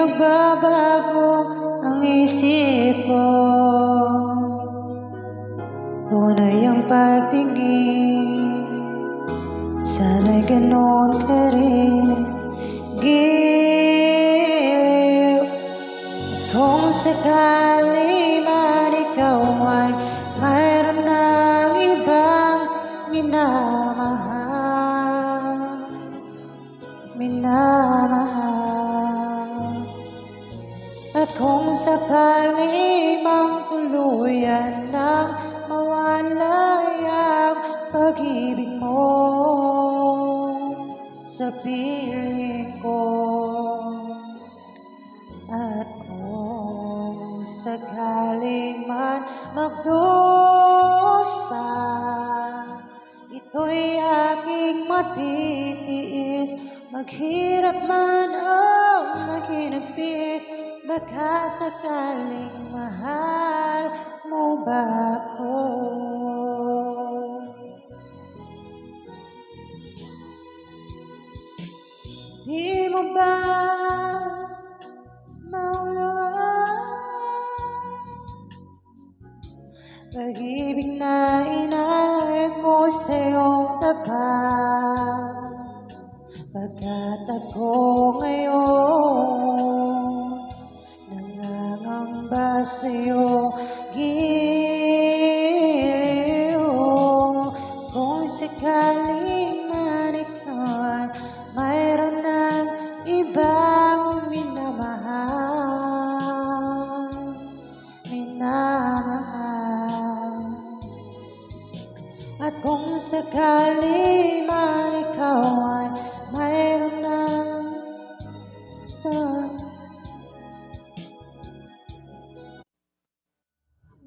magbabago ang isip ko. Tunay ang pagtingin, sana'y ganon ka rin. Giliw, kung sakali man ikaw ay mayroon ng ibang minamahal. At kung sakali mang tuluyan nang mawalay ang pag-ibig mo sa piling ko, at kung sakali man magdusa, ito'y aking matitiis. Maghirap man o maghinagpis, baka sakaling mahal mo ba ako? Di mo ba maunawaan pag-ibig na inalay ko sa iyong tapat? Pagkat ako ngayon nangangamba sa'yo, giliw, kung sakaling man ikaw ay mayroon ng ibang minamahal. At kung sakali man ikaw ay mayroon ng sa